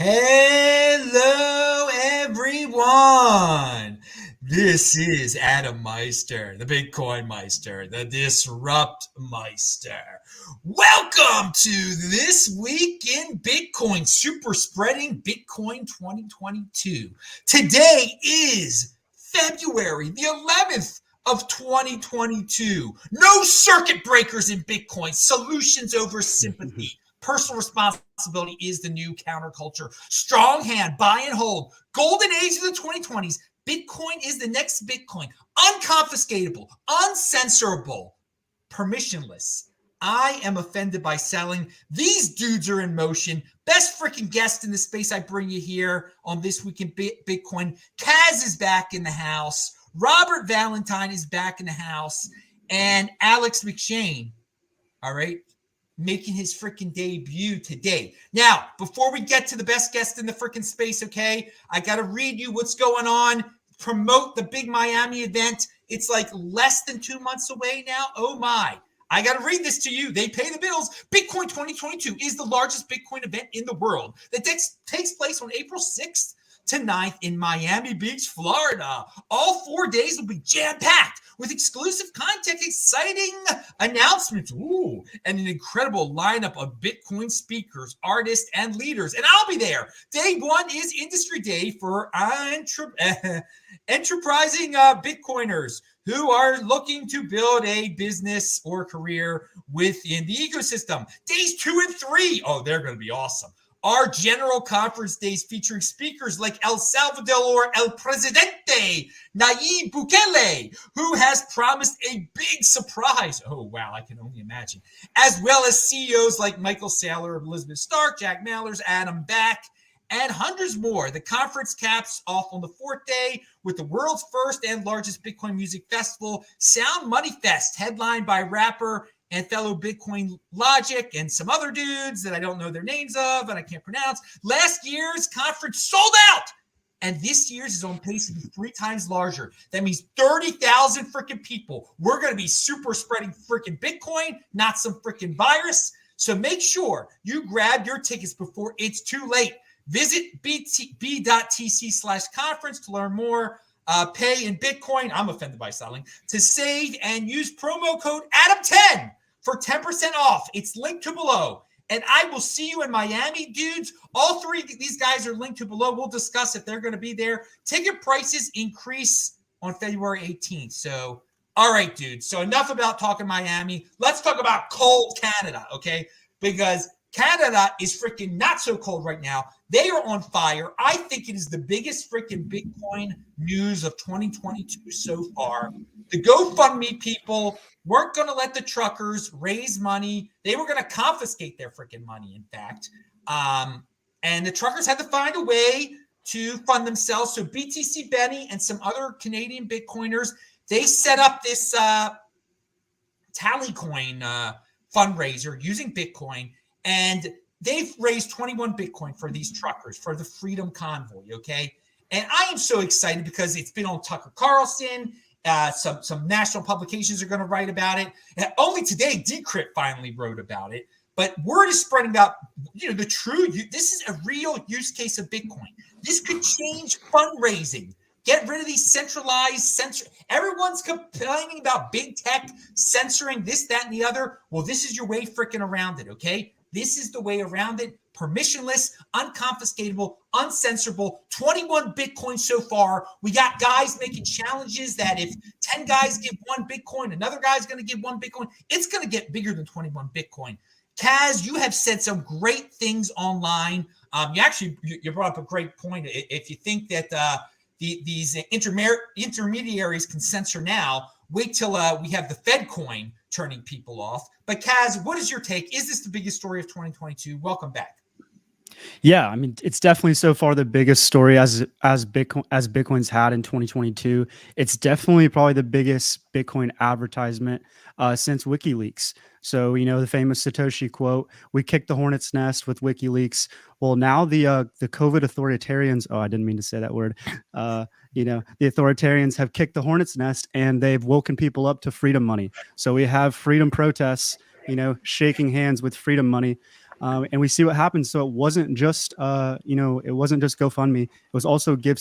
Hello, everyone. This is Adam Meister, the BitcoinMeister, the Disrupt Meister. Welcome to this week in Bitcoin, super spreading Bitcoin 2022. Today is February the 11th of 2022. No circuit breakers in Bitcoin, solutions over sympathy. Personal responsibility is the new counterculture. Strong hand, buy and hold. Golden age of the 2020s. Bitcoin is the next Bitcoin. Unconfiscatable, uncensorable, permissionless. I am offended by selling. These dudes are in motion. Best freaking guest in the space I bring you here on This Week in Bitcoin. Kaz is back in the house. Robert Valentine is back in the house. And Alex McShane, all right, making his freaking debut today. Now, before we get to the best guest in the freaking space, okay, I got to read you what's going on, promote the big Miami event. It's like less than 2 months away now. Oh my. I got to read this to you. They pay the bills. Bitcoin 2022 is the largest Bitcoin event in the world that takes place on April 6th to 9th in Miami Beach, Florida. All 4 days will be jam-packed with exclusive content, exciting announcements, and an incredible lineup of Bitcoin speakers, artists, and leaders. And I'll be there. Day one is Industry Day for enterprising Bitcoiners who are looking to build a business or career within the ecosystem. Days 2 and 3, they're going to be awesome. Our general conference days featuring speakers like El Salvador El Presidente, Nayib Bukele, who has promised a big surprise. Oh, wow, I can only imagine. As well as CEOs like Michael Saylor, Elizabeth Stark, Jack Mallers, Adam Back, and hundreds more. The conference caps off on the 4th day with the world's first and largest Bitcoin music festival, Sound Money Fest, headlined by rapper and fellow Bitcoin Logic and some other dudes that I don't know their names of and I can't pronounce. Last year's conference sold out, and this year's is on pace to be 3 times larger. That means 30,000 freaking people. We're going to be super spreading freaking Bitcoin, not some freaking virus. So make sure you grab your tickets before it's too late. Visit b.tc/conference to learn more. Pay in Bitcoin. I'm offended by selling. To save and use promo code ADAM10 for 10% off. It's linked to below. And I will see you in Miami, dudes. All 3 of these guys are linked to below. We'll discuss if they're going to be there. Ticket prices increase on February 18th. So, all right, dudes. So enough about talking Miami. Let's talk about cold Canada, okay? Because Canada is freaking not so cold right now. They are on fire. I think it is the biggest freaking Bitcoin news of 2022 so far. The Gofundme people weren't going to let the truckers raise money. They were going to confiscate their freaking money, in fact. And the truckers had to find a way to fund themselves. So BTC Benny and some other Canadian Bitcoiners, they set up this Tallycoin fundraiser using Bitcoin. And they've raised 21 Bitcoin for these truckers, for the Freedom Convoy, okay? And I am so excited because it's been on Tucker Carlson. Some national publications are going to write about it. And only today, Decrypt finally wrote about it. But word is spreading about, the true, this is a real use case of Bitcoin. This could change fundraising. Get rid of these centralized censor. Everyone's complaining about big tech censoring this, that, and the other. Well, this is your way freaking around it, okay? This is the way around it. Permissionless, unconfiscatable, uncensorable. 21 Bitcoin so far. We got guys making challenges that if 10 guys give 1 Bitcoin, another guy's going to give 1 Bitcoin. It's going to get bigger than 21 Bitcoin. Kaz, you have said some great things online. You brought up a great point. If you think that these intermediaries can censor now, wait till we have the Fed coin turning people off. But Kaz, what is your take? Is this the biggest story of 2022? Welcome back. Yeah, I mean, it's definitely so far the biggest story as Bitcoin's had in 2022. It's definitely probably the biggest Bitcoin advertisement since WikiLeaks. So, the famous Satoshi quote, "We kicked the hornet's nest with WikiLeaks." Well, now the COVID authoritarians, I didn't mean to say that word. The authoritarians have kicked the hornet's nest and they've woken people up to freedom money. So we have freedom protests, shaking hands with freedom money. And we see what happened. So it wasn't just it wasn't just GoFundMe. It was also Give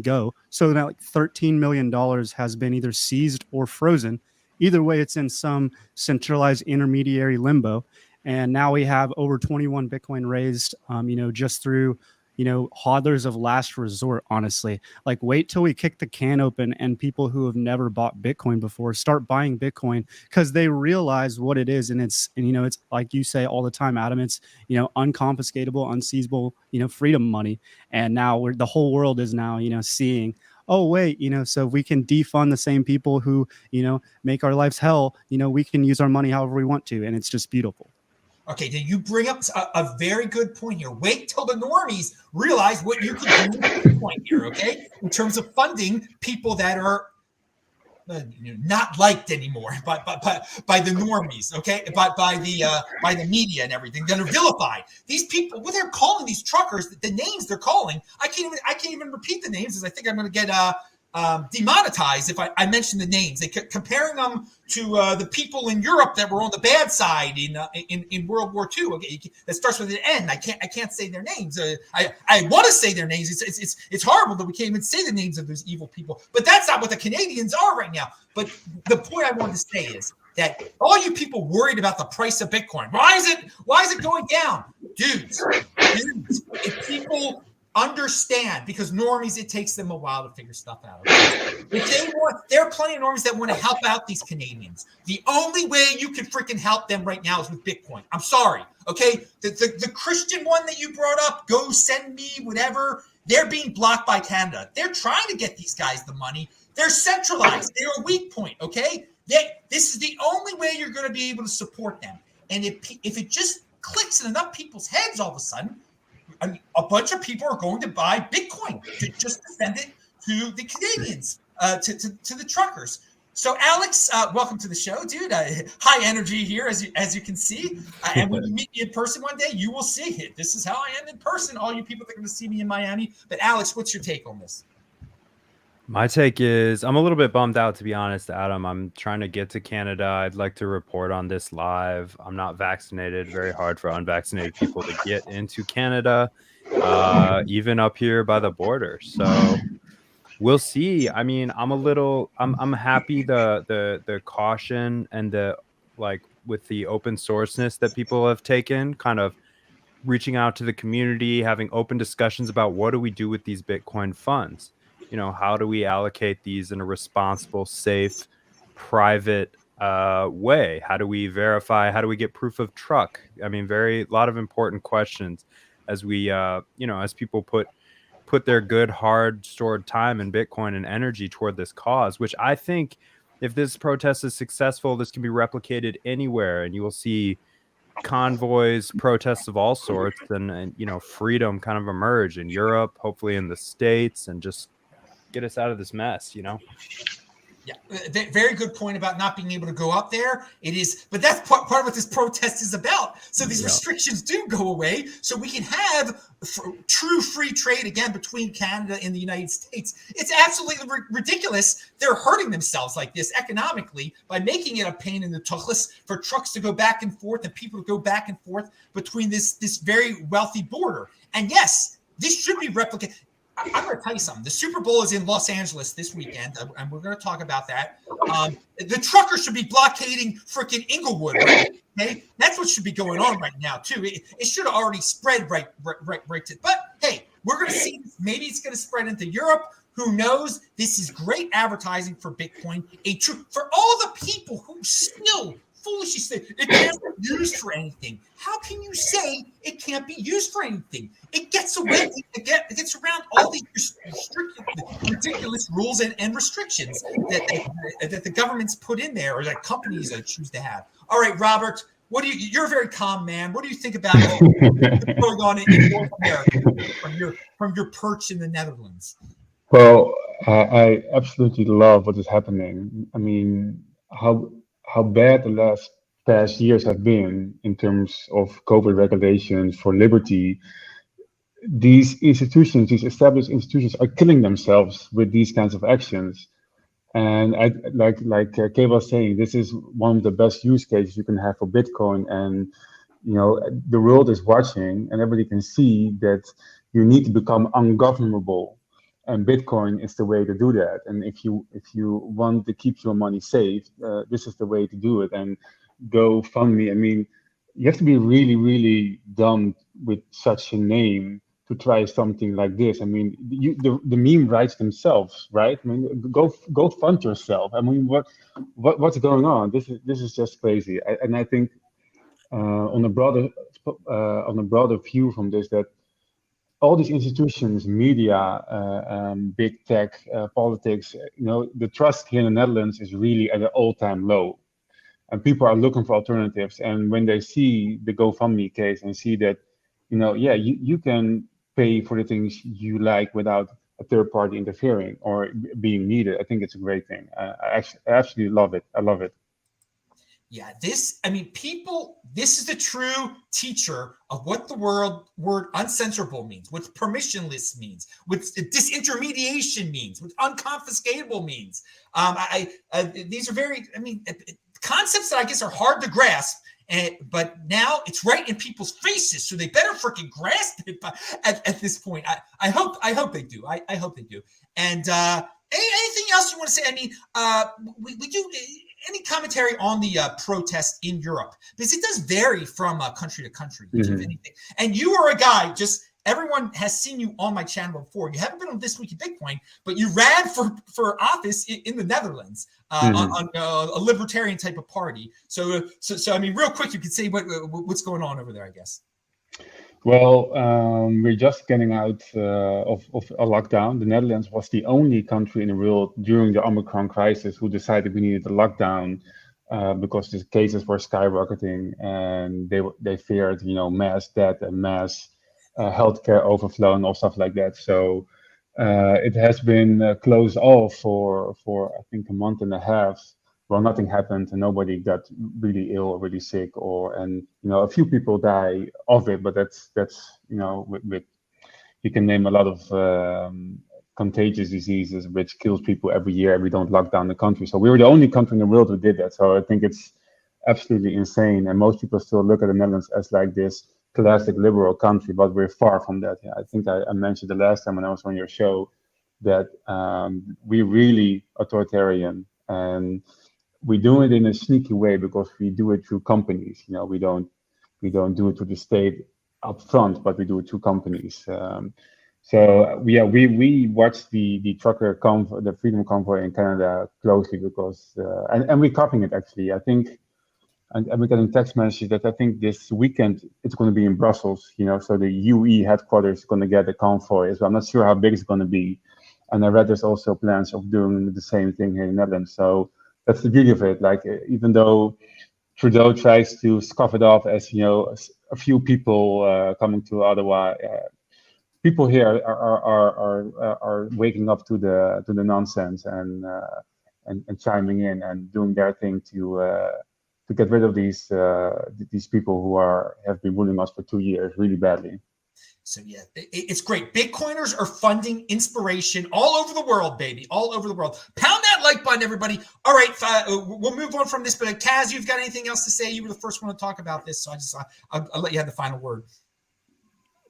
Go. So now like $13 million has been either seized or frozen. Either way, it's in some centralized intermediary limbo. And now we have over 21 Bitcoin raised, just through, hodlers of last resort, honestly. Like, wait till we kick the can open and people who have never bought Bitcoin before start buying Bitcoin because they realize what it is. And it's like you say all the time, Adam, it's, unconfiscatable, unseizable, freedom money. And now the whole world is now, seeing, oh wait, so we can defund the same people who, make our lives hell, we can use our money however we want to. And it's just beautiful. Okay, then you bring up a very good point here. Wait till the normies realize what you can do with Bitcoin here, okay? In terms of funding people that are not liked anymore by the normies, okay? By the media and everything that are vilified. These people, what they're calling these truckers, the names they're calling, I can't even repeat the names, as I think I'm going to get demonetized if I mention the names. They comparing them to the people in Europe that were on the bad side in World War II. Okay, that starts with an N. I can't say their names. I want to say their names. It's horrible that we can't even say the names of those evil people. But that's not what the Canadians are right now. But the point I wanted to say is that all you people worried about the price of Bitcoin, why is it going down, dudes? If people understand, because normies, it takes them a while to figure stuff out. If there are plenty of normies that want to help out these Canadians. The only way you can freaking help them right now is with Bitcoin. I'm sorry. Okay. The Christian one that you brought up, go send me whatever, they're being blocked by Canada. They're trying to get these guys the money. They're centralized. They're a weak point. Okay. This is the only way you're going to be able to support them. And if it just clicks in enough people's heads all of a sudden, a bunch of people are going to buy Bitcoin to just send it to the Canadians, to the truckers. So, Alex, welcome to the show, dude. High energy here, as you can see. And when you meet me in person one day, you will see it. This is how I am in person. All you people that are going to see me in Miami. But, Alex, what's your take on this? My take is I'm a little bit bummed out, to be honest, Adam. I'm trying to get to Canada. I'd like to report on this live. I'm not vaccinated. Very hard for unvaccinated people to get into Canada, even up here by the border. So we'll see. I mean, I'm happy the caution and with the open sourceness that people have taken, kind of reaching out to the community, having open discussions about what do we do with these Bitcoin funds. How do we allocate these in a responsible, safe, private way? How do we verify? How do we get proof of truck? I mean, a lot of important questions as we, as people put their good, hard stored time in Bitcoin and energy toward this cause, which I think if this protest is successful, this can be replicated anywhere, and you will see convoys, protests of all sorts, and freedom kind of emerge in Europe, hopefully in the States, and just get us out of this mess, Yeah, very good point about not being able to go up there. It is, but that's part of what this protest is about. So these restrictions do go away, so we can have true free trade again between Canada and the United States. It's absolutely ridiculous. They're hurting themselves like this economically by making it a pain in the tuchus for trucks to go back and forth and people to go back and forth between this very wealthy border. And yes, this should be replicated. I'm going to tell you something. The Super Bowl is in Los Angeles this weekend, and we're going to talk about that. The truckers should be blockading freaking Inglewood, right? Okay, that's what should be going on right now too. It should have already spread right. But hey, we're going to see. Maybe it's going to spread into Europe. Who knows? This is great advertising for Bitcoin. For all the people who still foolishly say it can't be used for anything. How can you say it can't be used for anything? It gets away. It gets around all these ridiculous rules and restrictions that the government's put in there, or that companies choose to have. All right, Robert, you're a very calm man. What do you think about what's going on in North America from your perch in the Netherlands? Well, I absolutely love what is happening. I mean, how bad the past years have been in terms of COVID regulations for liberty. These institutions, these established institutions, are killing themselves with these kinds of actions. And I like Kay was saying, this is one of the best use cases you can have for Bitcoin. And the world is watching, and everybody can see that you need to become ungovernable, and Bitcoin is the way to do that. And if you want to keep your money safe, this is the way to do it. And GoFundMe, I mean, you have to be really, really dumb with such a name to try something like this. I mean, the meme writes themselves, right? I mean, go fund yourself. I mean, what's going on? This is just crazy. And I think on a broader view from this, that all these institutions, media, big tech, politics, the trust here in the Netherlands is really at an all-time low. And people are looking for alternatives. And when they see the GoFundMe case and see that, you can pay for the things you like without a third party interfering or being needed, I think it's a great thing. I absolutely love it. I love it. Yeah, this is the true teacher of what the word uncensorable means, what permissionless means, what disintermediation means, what unconfiscatable means. These are very, concepts that I guess are hard to grasp, but now it's right in people's faces, so they better freaking grasp it at this point. I hope they do. I hope they do. And anything else you want to say? I mean, we do. Any commentary on the protest in Europe? Because it does vary from country to country. And you are a guy, just everyone has seen you on my channel before. You haven't been on This Week in Bitcoin, but you ran for office in the Netherlands on a libertarian type of party. So I mean, real quick, you could say what's going on over there, I guess. Well, we're just getting out of a lockdown. The Netherlands was the only country in the world during the Omicron crisis who decided we needed a lockdown because the cases were skyrocketing, and they feared, mass death and mass healthcare overflow and all stuff like that. So it has been closed off for I think a month and a half. Well, nothing happened and nobody got really ill or really sick, and a few people die of it, but that's with you can name a lot of contagious diseases which kills people every year. We don't lock down the country, so we were the only country in the world who did that. So I think it's absolutely insane, and most people still look at the Netherlands as like this classic liberal country, but we're far from that. Yeah, I think I mentioned the last time when I was on your show that we're really authoritarian, and we do it in a sneaky way because we do it through companies. We don't do it to the state up front, but we do it through companies. So yeah, we watch the trucker the Freedom Convoy in Canada closely because and we're copying it actually. I think, and we're getting text messages that I think this weekend it's going to be in Brussels. So the UE headquarters is going to get a convoy as well. I'm not sure how big it's going to be, and I read there's also plans of doing the same thing here in the Netherlands. So that's the beauty of it. Like, even though Trudeau tries to scoff it off as a few people coming to Ottawa, people here are waking up to the nonsense and chiming in and doing their thing to get rid of these people who have been ruling us for 2 years really badly. So yeah, it's great. Bitcoiners are funding inspiration all over the world, baby, all over the world. Pound that like button, everybody. All right, we'll move on from this. But Kaz, you've got anything else to say? You were the first one to talk about this, so I'll let you have the final word.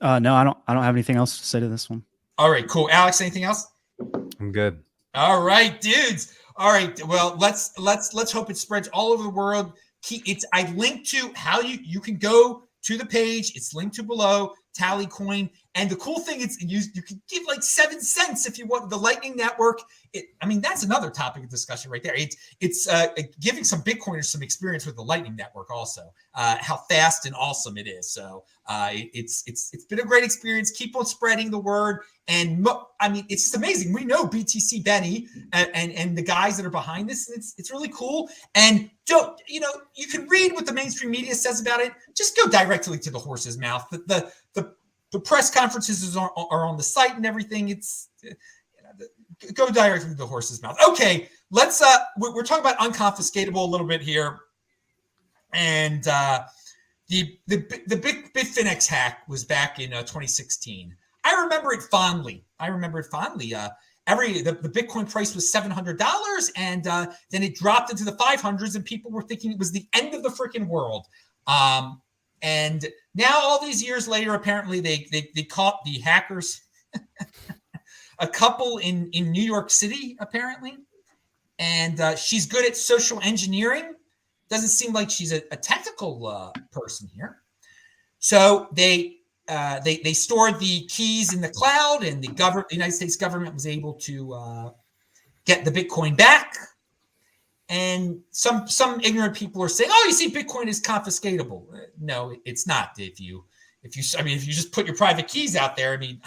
No, I don't have anything else to say to this one. All right, cool. Alex, anything else? I'm good. All right, dudes. All right, well, let's hope it spreads all over the world. I linked to how you can go to the page. It's linked to below. Tallycoin, and the cool thing is you can give like 7 cents if you want the Lightning Network. That's another topic of discussion right there. It's giving some Bitcoiners some experience with the Lightning Network also, how fast and awesome it is. So it's been a great experience. Keep on spreading the word, and it's just amazing. We know BTC Benny and the guys that are behind this. It's really cool. And you can read what the mainstream media says about it. Just go directly to the horse's mouth. The press conferences are on the site and everything. It's go directly to the horse's mouth. Okay, let's we're talking about unconfiscatable a little bit here, and the big Bitfinex hack was back in 2016. I remember it fondly. The Bitcoin price was $700, and then it dropped into the 500s, and people were thinking it was the end of the freaking world. And now, all these years later, apparently they caught the hackers, a couple in New York City, apparently. And she's good at social engineering. Doesn't seem like she's a technical person here. So they stored the keys in the cloud, and the United States government was able to get the Bitcoin back. And some ignorant people are saying, "Oh, you see, Bitcoin is confiscatable." No, it's not. If you just put your private keys out there, I mean,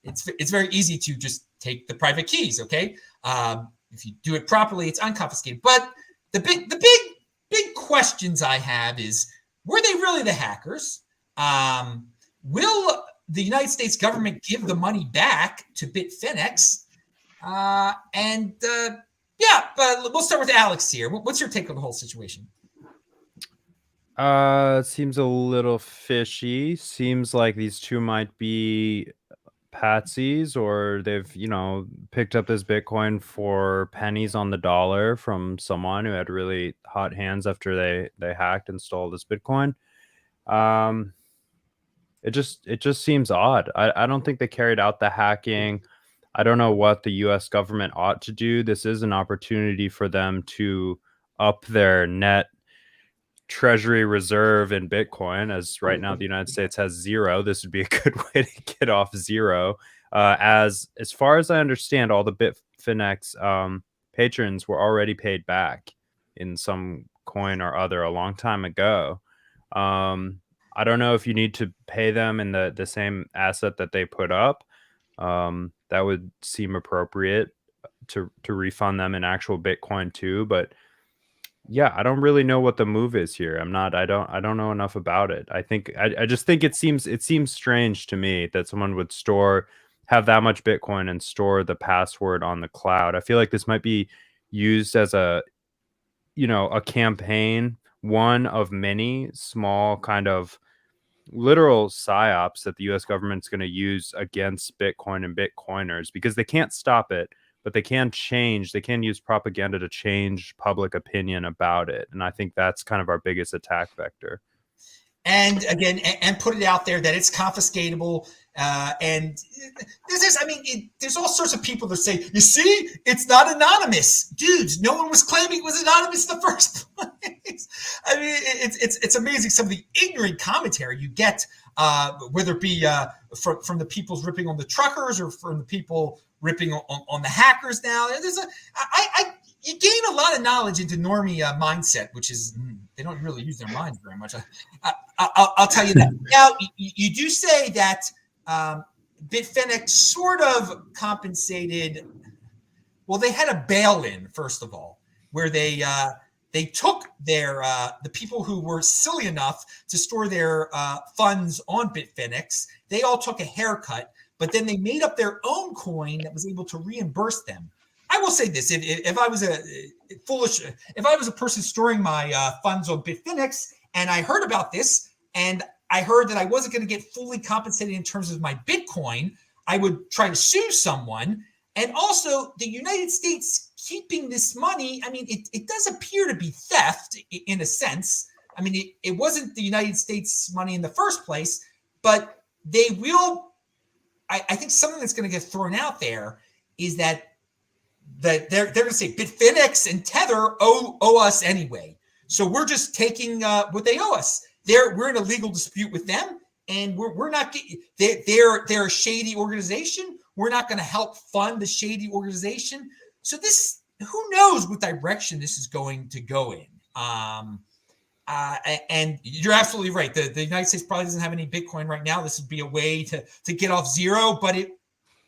it's very easy to just take the private keys. Okay, if you do it properly, it's unconfiscated. But the big questions I have is: were they really the hackers? Will the United States government give the money back to Bitfinex? Yeah, but we'll start with Alex here. What's your take on the whole situation? Seems a little fishy. Seems like these two might be patsies, or they've, picked up this Bitcoin for pennies on the dollar from someone who had really hot hands after they hacked and stole this Bitcoin. It just seems odd. I don't think they carried out the hacking. I don't know what the US government ought to do. This is an opportunity for them to up their net treasury reserve in Bitcoin, as right now the United States has zero. This would be a good way to get off zero. As far as I understand, all the Bitfinex patrons were already paid back in some coin or other a long time ago. I don't know if you need to pay them in the same asset that they put up. That would seem appropriate to refund them in actual Bitcoin too. But yeah, I don't really know what the move is here. I don't know enough about it. I just think it seems strange to me that someone would have that much Bitcoin and store the password on the cloud. I feel like this might be used as a campaign, one of many small kind of literal psyops that the US government's going to use against Bitcoin and Bitcoiners, because they can't stop it, but they can use propaganda to change public opinion about it. And I think that's kind of our biggest attack vector. And again, and put it out there that it's confiscatable. And there's all sorts of people that say, you see, it's not anonymous. Dudes, no one was claiming it was anonymous in the first place. I mean, it's amazing some of the ignorant commentary you get, whether it be from the people ripping on the truckers or from the people ripping on the hackers now. You gain a lot of knowledge into normie mindset, which is they don't really use their minds very much. I'll tell you that. Now, you do say that Bitfinex sort of compensated. Well, they had a bail-in, first of all, where they took the people who were silly enough to store their funds on Bitfinex. They all took a haircut, but then they made up their own coin that was able to reimburse them. I will say this: if I was a person storing my funds on Bitfinex and I heard about this and I heard that I wasn't going to get fully compensated in terms of my Bitcoin, I would try to sue someone. And also, the United States keeping this money, I mean, it does appear to be theft in a sense. I mean, it wasn't the United States money in the first place, but they will. I think something that's going to get thrown out there is that they're going to say Bitfinex and Tether owe us anyway. So we're just taking what they owe us. We're in a legal dispute with them, and we're not getting. They're a shady organization. We're not going to help fund the shady organization. So who knows what direction this is going to go in. And you're absolutely right. The United States probably doesn't have any Bitcoin right now. This would be a way to get off zero, but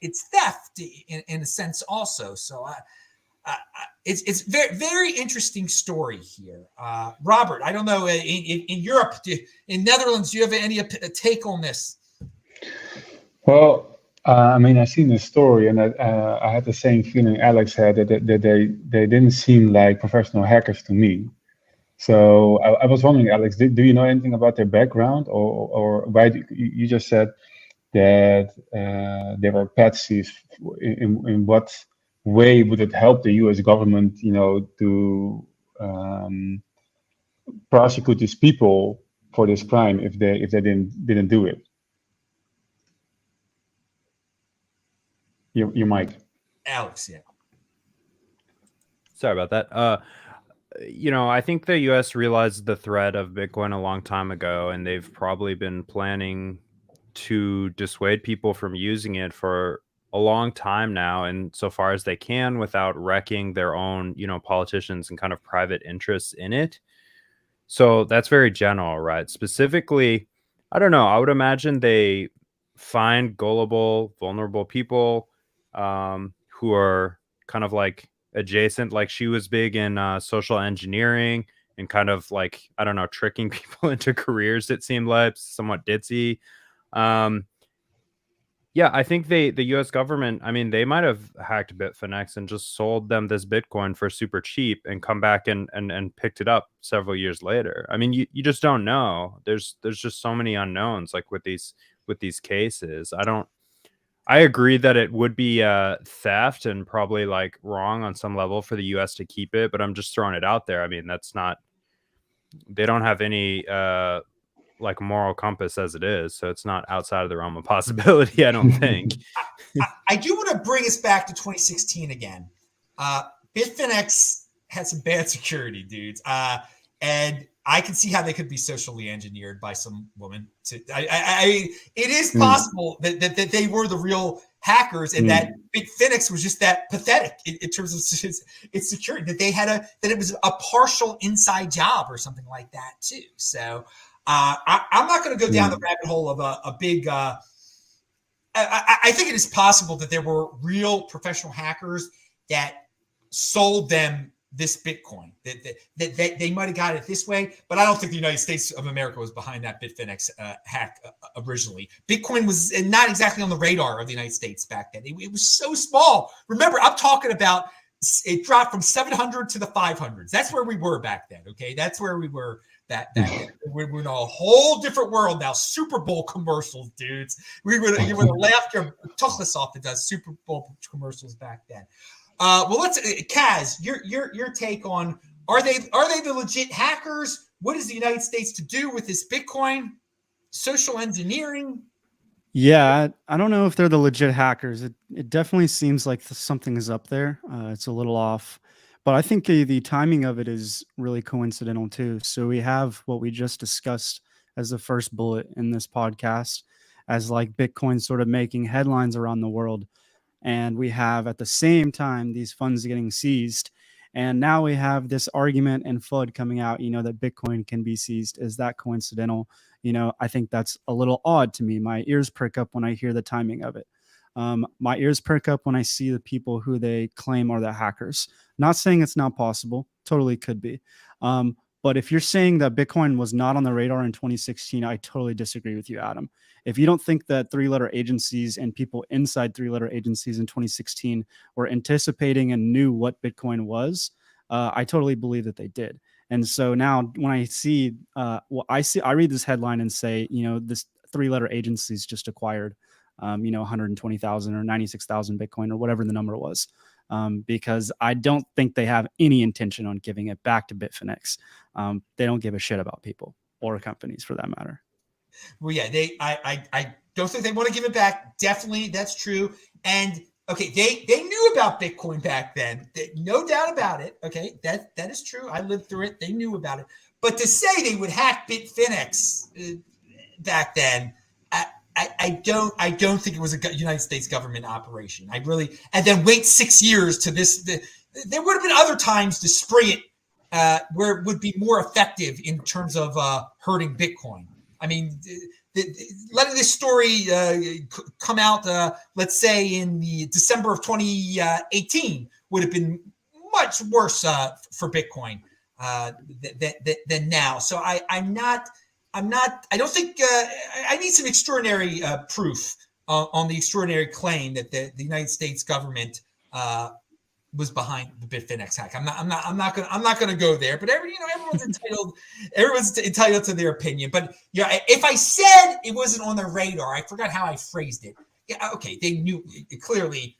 it's theft in a sense also. So it's very, very interesting story here. Robert, I don't know, in Europe, in Netherlands, do you have any take on this? Well, I've seen this story, and I had the same feeling Alex had, that they didn't seem like professional hackers to me. So I was wondering, Alex, do you know anything about their background, or why you just said that they were patsies? In what way would it help the U.S. government, to prosecute these people for this crime if they didn't do it. You might. Alex, yeah. Sorry about that. I think the US realized the threat of Bitcoin a long time ago, and they've probably been planning to dissuade people from using it for a long time now, and so far as they can without wrecking their own, politicians and kind of private interests in it. So that's very general, right? Specifically, I don't know. I would imagine they find gullible, vulnerable people who are kind of like adjacent. Like she was big in social engineering and kind of like, I don't know, tricking people into careers, it seemed like, somewhat ditzy. Yeah, I think the US government, I mean, they might have hacked Bitfinex and just sold them this Bitcoin for super cheap and come back and picked it up several years later. I mean, you just don't know. There's just so many unknowns like with these cases. I agree that it would be theft and probably like wrong on some level for the US to keep it, but I'm just throwing it out there. I mean, they don't have any like moral compass as it is, so it's not outside of the realm of possibility, I don't think. I do want to bring us back to 2016 again. Bitfinex had some bad security, dudes, and I can see how they could be socially engineered by some woman. It is possible that they were the real hackers, and that Bitfinex was just that pathetic in terms of its security. That it was a partial inside job or something like that too. So. I'm not going to go down the rabbit hole of a big. I think it is possible that there were real professional hackers that sold them this Bitcoin. That they might have got it this way, but I don't think the United States of America was behind that Bitfinex hack originally. Bitcoin was not exactly on the radar of the United States back then. It was so small. Remember, I'm talking about it dropped from 700 to the 500s. That's where we were back then. Okay, that's where we were. We're in a whole different world now. Super Bowl commercials, dudes. You would have laughed your tuchus off that does Super Bowl commercials back then. Well, let's Kaz, your take on are they the legit hackers? What is the United States to do with this Bitcoin? Social engineering? Yeah, I don't know if they're the legit hackers. It definitely seems like something is up there. It's a little off. But I think the timing of it is really coincidental too. So we have what we just discussed as the first bullet in this podcast as like Bitcoin sort of making headlines around the world. And we have at the same time these funds getting seized. And now we have this argument and FUD coming out, that Bitcoin can be seized. Is that coincidental? I think that's a little odd to me. My ears prick up when I hear the timing of it. My ears perk up when I see the people who they claim are the hackers. Not saying it's not possible. Totally could be. But if you're saying that Bitcoin was not on the radar in 2016, I totally disagree with you, Adam. If you don't think that three-letter agencies and people inside three-letter agencies in 2016 were anticipating and knew what Bitcoin was, I totally believe that they did. And so now when I see, I read this headline and say, this three-letter agencies just acquired 120,000 or 96,000 Bitcoin or whatever the number was, because I don't think they have any intention on giving it back to Bitfinex. They don't give a shit about people or companies for that matter. Well, yeah, I don't think they want to give it back. Definitely, that's true. And okay, they knew about Bitcoin back then. No doubt about it. Okay, that is true. I lived through it. They knew about it. But to say they would hack Bitfinex back then, I don't think it was a United States government operation. And then wait 6 years to this. There would have been other times to spray it where it would be more effective in terms of hurting Bitcoin. I mean, letting this story come out, let's say in the December of 2018 would have been much worse for Bitcoin than now. So I don't think I need some extraordinary proof on the extraordinary claim that the United States government was behind the Bitfinex hack. I'm not going to go there, but everyone's entitled to their opinion. But if I said it wasn't on their radar, I forgot how I phrased it. Yeah, okay, they knew clearly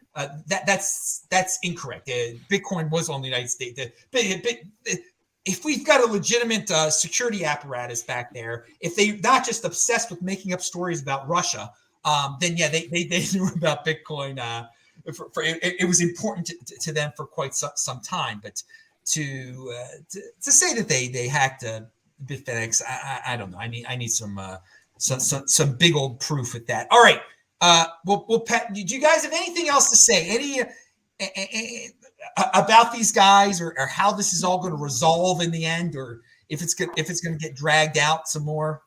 that's incorrect. Bitcoin was on the United States. if we've got a legitimate security apparatus back there, if they're not just obsessed with making up stories about Russia, then yeah, they knew about Bitcoin. It was important to them for quite some time. But to say that they hacked Bitfinex, I don't know. I need some big old proof with that. All right. Well, Pat, do you guys have anything else to say? Any about these guys, or how this is all going to resolve in the end, or if it's going to get dragged out some more?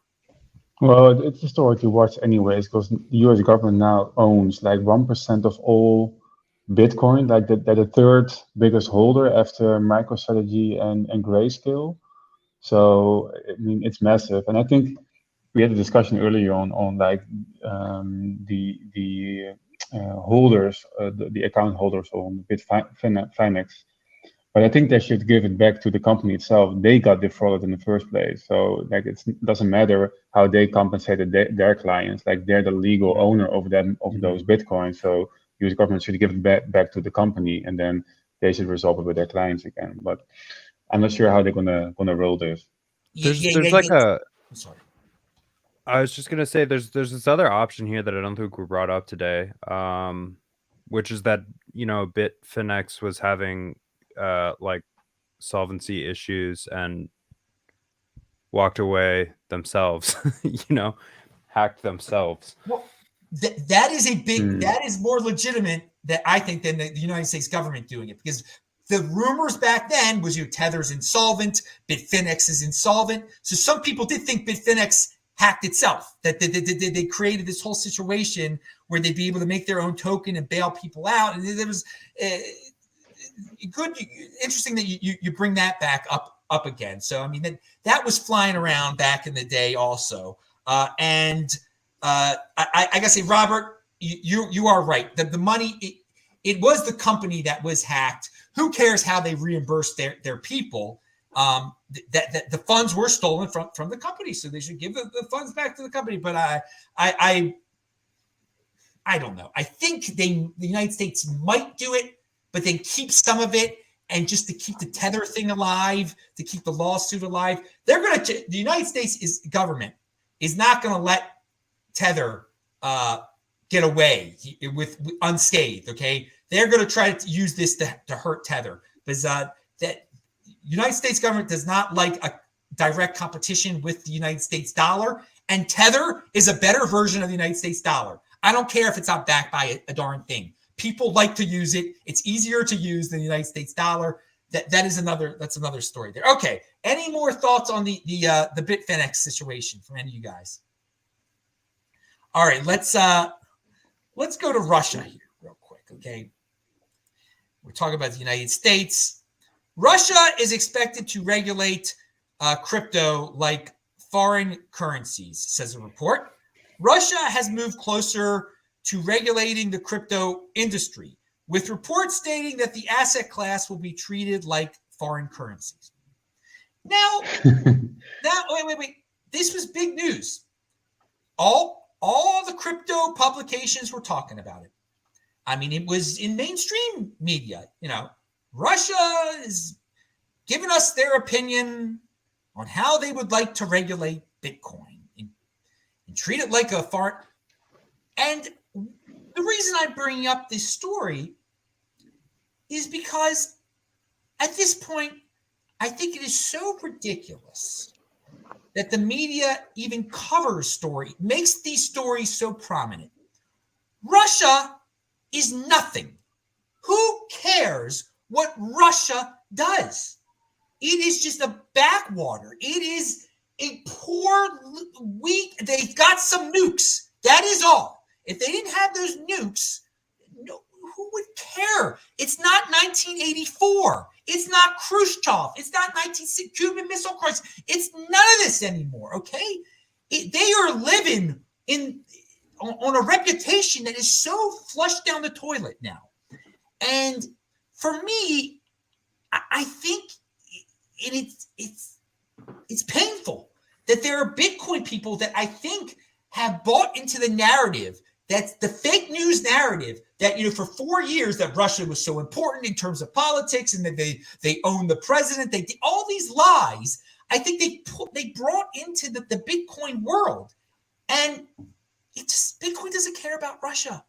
Well, it's a story to watch anyways, because the US government now owns like 1% of all Bitcoin, like they're the third biggest holder after MicroStrategy and Grayscale. So I mean, it's massive, and I think we had a discussion earlier on like the holders, the account holders on Bitfinex. But I think they should give it back to the company itself. They got defrauded in the first place. So like it doesn't matter how they compensated their clients. Like they're the legal owner of them, of those Bitcoins. So US government should give it back to the company, and then they should resolve it with their clients again. But I'm not sure how they're gonna roll this. There's like a. I'm sorry. I was just gonna say there's this other option here that I don't think we brought up today, which is that Bitfinex was having like solvency issues and walked away themselves, hacked themselves. Well, that is a big, that is more legitimate that I think than the United States government doing it, because the rumors back then was Tether's insolvent, Bitfinex is insolvent. So some people did think Bitfinex hacked itself, that they created this whole situation where they'd be able to make their own token and bail people out. And there was interesting that you bring that back up again. So I mean that was flying around back in the day also. I gotta say, Robert, you are right. The money, it was the company that was hacked. Who cares how they reimburse their people? That the funds were stolen from the company, so they should give the funds back to the company. But I don't know. I think the United States might do it, but then keep some of it, and just to keep the Tether thing alive, to keep the lawsuit alive. The United States government is not going to let Tether get away with unscathed. Okay, they're going to try to use this to hurt Tether, because that United States government does not like a direct competition with the United States dollar, and Tether is a better version of the United States dollar. I don't care if it's not backed by a darn thing. People like to use it. It's easier to use than the United States dollar. That's another story there. Okay. Any more thoughts on the Bitfinex situation from any of you guys? All right, let's go to Russia here real quick. Okay. We're talking about the United States. Russia is expected to regulate crypto like foreign currencies, says a report. Russia has moved closer to regulating the crypto industry, with reports stating that the asset class will be treated like foreign currencies. Now, wait. This was big news. All the crypto publications were talking about it. I mean, it was in mainstream media. Russia is giving us their opinion on how they would like to regulate Bitcoin and treat it like a foreign. And the reason I'm bringing up this story is because at this point, I think it is so ridiculous that the media even covers story, makes these stories so prominent. Russia is nothing. Who cares what Russia does? It is just a backwater. It is a poor, weak, they've got some nukes. That is all. If they didn't have those nukes, who would care? It's not 1984. It's not Khrushchev. It's not 1960 Cuban Missile Crisis. It's none of this anymore, okay? They are living on a reputation that is so flushed down the toilet now. And for me, I think it's painful that there are Bitcoin people that I think have bought into the narrative That's the fake news narrative that, for 4 years that Russia was so important in terms of politics and that they own the president. They all these lies. I think they brought into the Bitcoin world, and Bitcoin doesn't care about Russia.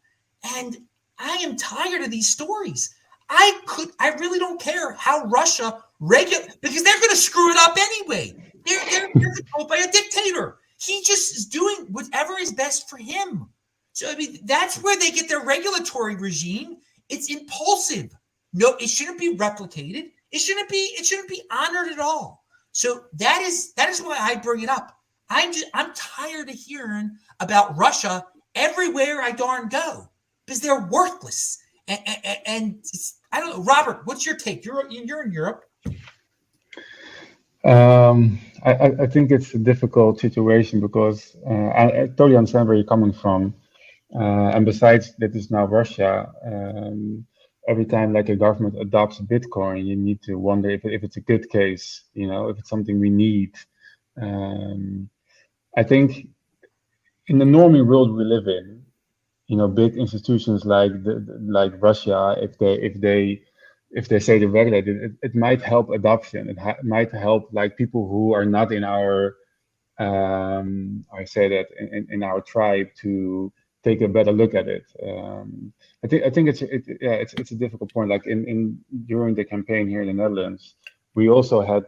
And I am tired of these stories. I really don't care how Russia because they're going to screw it up anyway. They're controlled by a dictator. He just is doing whatever is best for him. So that's where they get their regulatory regime. It's impulsive. No, it shouldn't be replicated. It shouldn't be honored at all. So that is why I bring it up. I'm tired of hearing about Russia everywhere I darn go because they're worthless. And I don't know, Robert, what's your take? You're in Europe. I think it's a difficult situation because I totally understand where you're coming from. And besides that is now Russia, every time like a government adopts Bitcoin, you need to wonder if it's a good case, if it's something we need. I think in the normal world we live in, big institutions like Russia, if they say to regulate it, it might help adoption. It might help like people who are not in our, I say that in our tribe to take a better look at it. I think it's a difficult point. Like during the campaign here in the Netherlands, we also had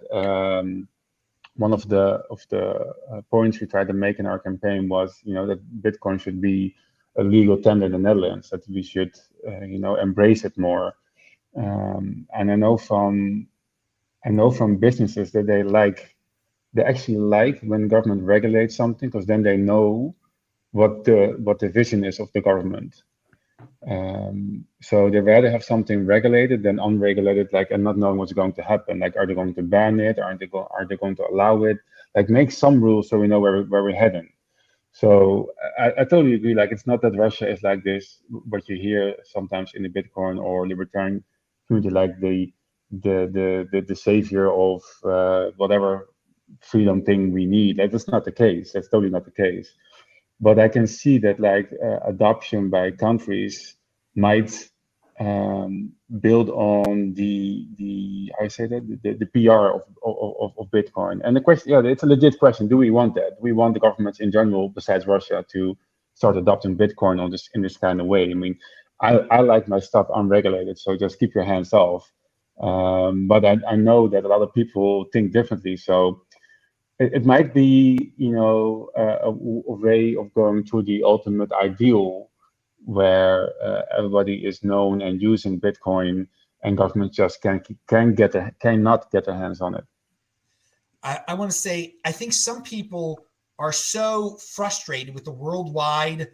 one of the points we tried to make in our campaign was that Bitcoin should be a legal tender in the Netherlands, that we should embrace it more. And I know from businesses that they actually like when government regulates something because then they know what the vision is of the government. So they rather have something regulated than unregulated, and not knowing what's going to happen. Like, are they going to ban it? Are they going to allow it? Like, make some rules so we know where we're heading. So I totally agree. Like, it's not that Russia is like this, what you hear sometimes in the Bitcoin or libertarian community, like the savior of whatever freedom thing we need. That's not the case. That's totally not the case. But I can see that adoption by countries might build on the PR of Bitcoin. And the question, it's a legit question. Do we want that? Do we want the governments in general, besides Russia, to start adopting Bitcoin in this kind of way? I mean, I like my stuff unregulated, so just keep your hands off. But I know that a lot of people think differently. So it might be, a way of going to the ultimate ideal where everybody is known and using Bitcoin, and government just cannot get their hands on it. I want to say, I think some people are so frustrated with the worldwide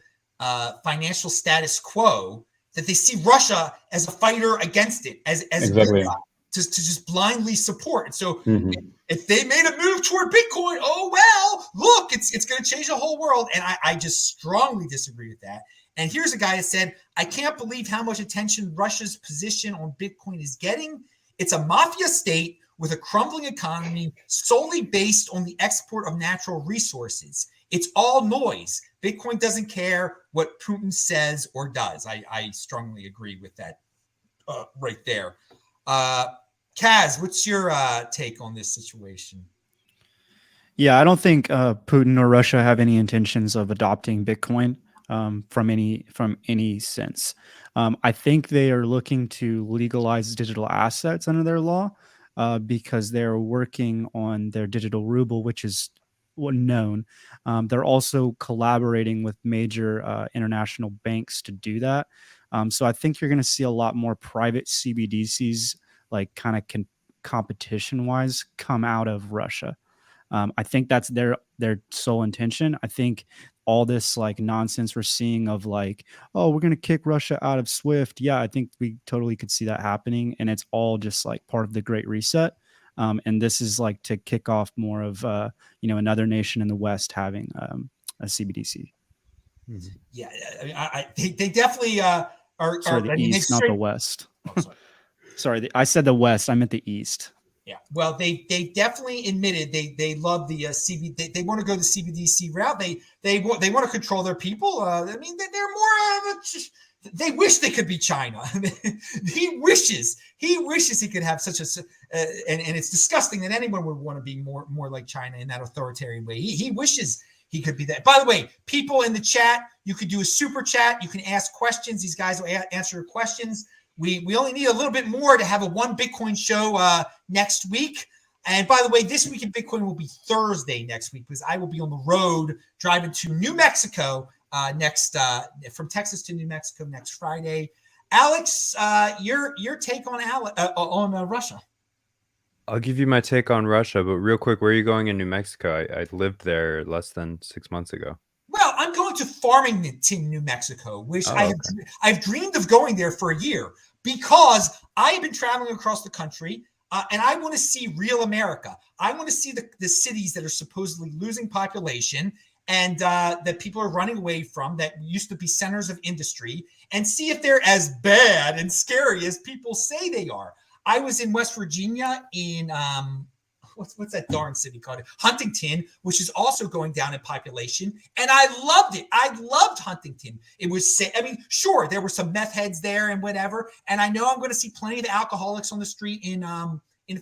financial status quo that they see Russia as a fighter against it, as exactly. To just blindly support. And so if they made a move toward Bitcoin, oh, well, look, it's going to change the whole world. And I just strongly disagree with that. And here's a guy that said, I can't believe how much attention Russia's position on Bitcoin is getting. It's a mafia state with a crumbling economy solely based on the export of natural resources. It's all noise. Bitcoin doesn't care what Putin says or does. I strongly agree with that right there. Kaz, what's your take on this situation? Yeah, I don't think Putin or Russia have any intentions of adopting Bitcoin from any sense. I think they are looking to legalize digital assets under their law because they're working on their digital ruble, which is known. They're also collaborating with major international banks to do that. So I think you're going to see a lot more private CBDCs, like kind of competition-wise, come out of Russia. I think that's their sole intention. I think all this like nonsense we're seeing of like, oh, we're going to kick Russia out of SWIFT. Yeah, I think we totally could see that happening. And it's all just like part of the Great Reset. And this is like to kick off more of, another nation in the West having a CBDC. Yeah, I mean, they definitely Sorry, the East, not the West. Oh, sorry. I said the West. I meant the East. Yeah, well, they definitely admitted they love the CB. They want to go the CBDC route. They want to control their people. I mean, they're more of a. They wish they could be China. he wishes he could have such a. And it's disgusting that anyone would want to be more like China in that authoritarian way. He wishes he could be that. By the way, people in the chat, you could do a super chat. You can ask questions. These guys will answer your questions. We only need a little bit more to have a one Bitcoin show next week. And by the way, this week in Bitcoin will be Thursday next week because I will be on the road driving to New Mexico from Texas to New Mexico next Friday. Alex, your take on Russia? I'll give you my take on Russia, but real quick, where are you going in New Mexico? I lived there less than 6 months ago. Well, I'm going to Farmington, New Mexico, which I've dreamed of going there for a year because I have been traveling across the country and I want to see real America. I want to see the cities that are supposedly losing population and that people are running away from that used to be centers of industry and see if they're as bad and scary as people say they are. I was in West Virginia in what's that darn city called? Huntington, which is also going down in population. And I loved it. I loved Huntington. It was, sure, there were some meth heads there and whatever. And I know I'm going to see plenty of alcoholics on the street in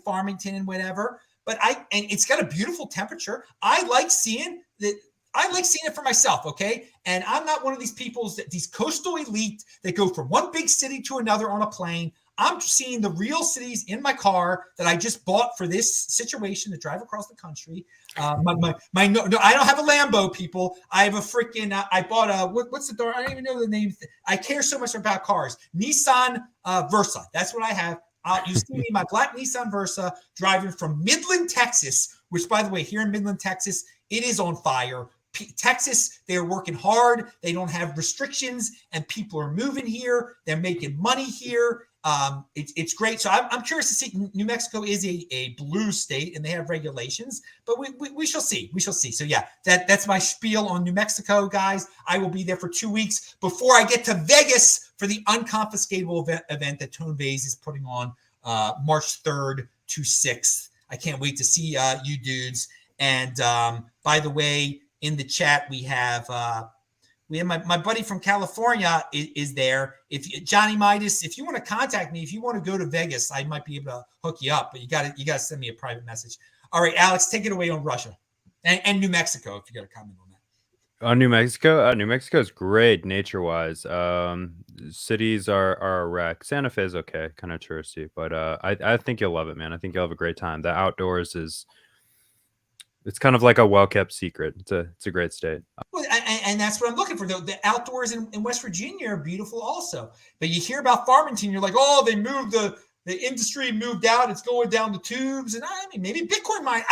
Farmington and whatever. But and it's got a beautiful temperature. I like seeing it for myself, okay? And I'm not one of these people, these coastal elite that go from one big city to another on a plane. I'm seeing the real cities in my car that I just bought for this situation to drive across the country. I don't have a Lambo, people. I have a freaking. I bought a what's the door? I don't even know the name. I care so much about cars. Nissan Versa. That's what I have. You see me, my black Nissan Versa, driving from Midland, Texas. Which, by the way, here in Midland, Texas, it is on fire. Texas, they're working hard. They don't have restrictions, and people are moving here. They're making money here. It's great. So I'm curious to see. New Mexico is a blue state and they have regulations, but we shall see. We shall see. So yeah, that's my spiel on New Mexico, guys. I will be there for 2 weeks before I get to Vegas for the unconfiscatable event that Tone Vase is putting on March 3rd to 6th. I can't wait to see you dudes. And by the way, in the chat we have my buddy from California is there. If Johnny Midas, if you want to contact me, if you want to go to Vegas, I might be able to hook you up. But you got to send me a private message. All right, Alex, take it away on Russia and New Mexico. If you got a comment on that. On New Mexico, New Mexico is great nature-wise. Cities are a wreck. Santa Fe is okay, kind of touristy, but I think you'll love it, man. I think you'll have a great time. The outdoors is. It's kind of like a well-kept secret. It's a great state. Well, and that's what I'm looking for. The outdoors in West Virginia are beautiful also. But you hear about Farmington, you're like, oh, they moved the industry moved out. It's going down the tubes. And I mean, maybe Bitcoin mine.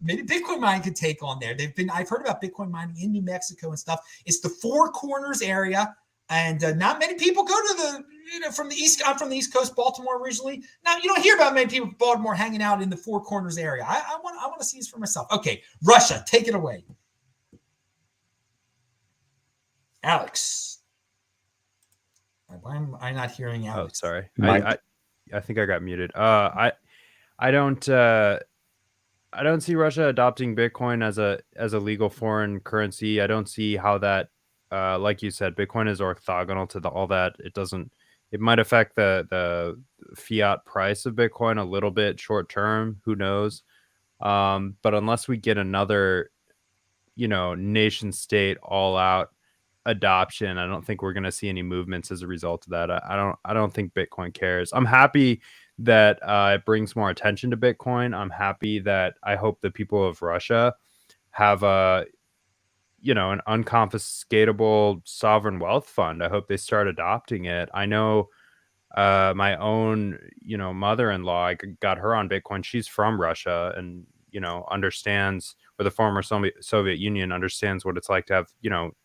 Maybe Bitcoin mine could take on there. I've heard about Bitcoin mining in New Mexico and stuff. It's the Four Corners area. And not many people go to from the East. I'm from the East Coast, Baltimore originally. Now, you don't hear about many people from Baltimore hanging out in the Four Corners area. I want to see this for myself. Okay, Russia, take it away. Alex. Why am I not hearing Alex? Oh, sorry. I think I got muted. I don't see Russia adopting Bitcoin as a legal foreign currency. I don't see how that like you said, Bitcoin is orthogonal to all that. It might affect the fiat price of Bitcoin a little bit short term. Who knows? But unless we get another, nation state all out adoption, I don't think we're going to see any movements as a result of that. I don't think Bitcoin cares. I'm happy that it brings more attention to Bitcoin. I'm happy that I hope the people of Russia have an unconfiscatable sovereign wealth fund. I hope they start adopting it. I know my own, mother-in-law, I got her on Bitcoin. She's from Russia and, understands, or the former Soviet Union, understands what it's like to have,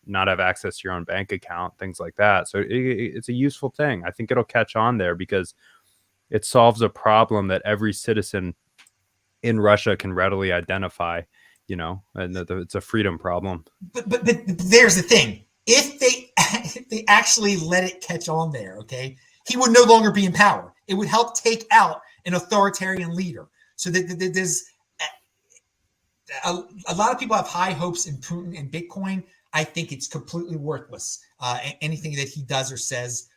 not have access to your own bank account, things like that. So it's a useful thing. I think it'll catch on there because it solves a problem that every citizen in Russia can readily identify. And it's a freedom problem. But there's the thing. If they actually let it catch on there, okay, he would no longer be in power. It would help take out an authoritarian leader. So there's a lot of people have high hopes in Putin and Bitcoin. I think it's completely worthless. Anything that he does or says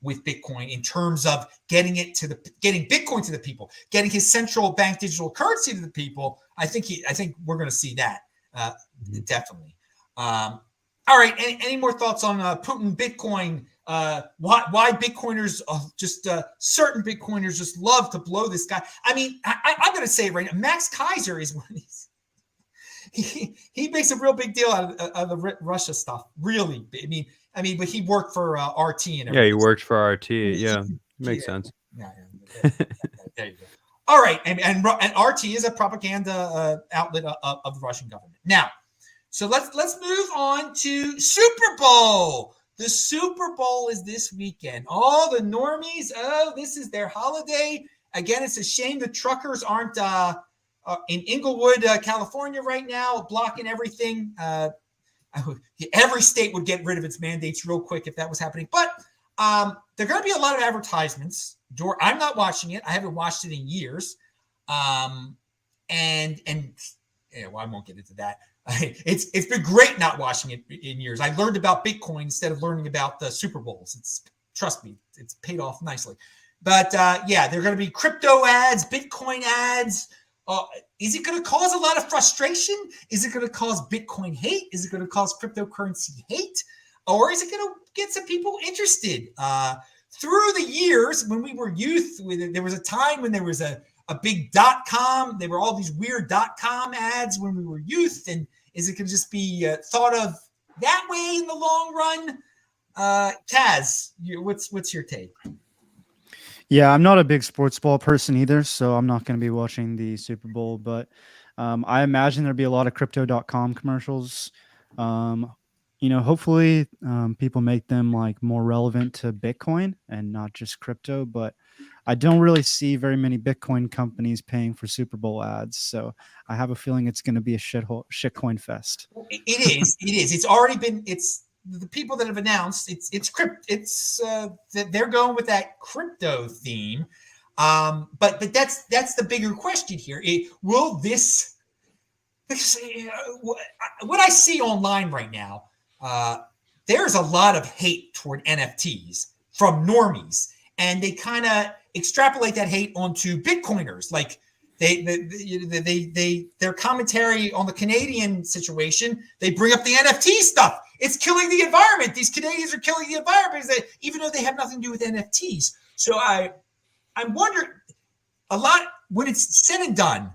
with Bitcoin in terms of getting Bitcoin to the people, getting his central bank digital currency to the people. I think we're going to see that definitely. All right. Any more thoughts on Putin, Bitcoin? Why Bitcoiners certain Bitcoiners just love to blow this guy? I mean, I'm going to say it right now. Max Kaiser is one of these. He makes a real big deal out of the Russia stuff. Really, I mean, but he worked for RT and everything. Yeah, he worked for RT. Yeah, makes sense. Yeah. There you go. All right, and RT is a propaganda outlet of the Russian government. Now, so let's move on to Super Bowl. The Super Bowl is this weekend. All the normies, this is their holiday. Again, it's a shame the truckers aren't in Inglewood, California right now, blocking everything. Every state would get rid of its mandates real quick if that was happening. But there are going to be a lot of advertisements. I'm not watching it. I haven't watched it in years. I won't get into that. It's been great not watching it in years. I learned about Bitcoin instead of learning about the Super Bowls. Trust me, it's paid off nicely. But there are going to be crypto ads, Bitcoin ads. Is it going to cause a lot of frustration? Is it going to cause Bitcoin hate? Is it going to cause cryptocurrency hate? Or is it going to get some people interested? Through the years, when we were youth, there was a time when there was a big .com. There were all these weird .com ads when we were youth. And is it going to just be thought of that way in the long run? Kaz, what's your take? Yeah, I'm not a big sports ball person either, so I'm not going to be watching the Super Bowl. But I imagine there'll be a lot of crypto.com commercials. Hopefully people make them like more relevant to Bitcoin and not just crypto. But I don't really see very many Bitcoin companies paying for Super Bowl ads, so I have a feeling it's going to be a shitcoin fest. It is. It's already been. It's the people that have announced they're going with that crypto theme. But that's the bigger question here. Will this? What I see online right now, there's a lot of hate toward NFTs from normies, and they kind of extrapolate that hate onto Bitcoiners. Like their commentary on the Canadian situation, they bring up the NFT stuff. It's killing the environment. These Canadians are killing the environment, even though they have nothing to do with NFTs. So I wonder a lot when it's said and done.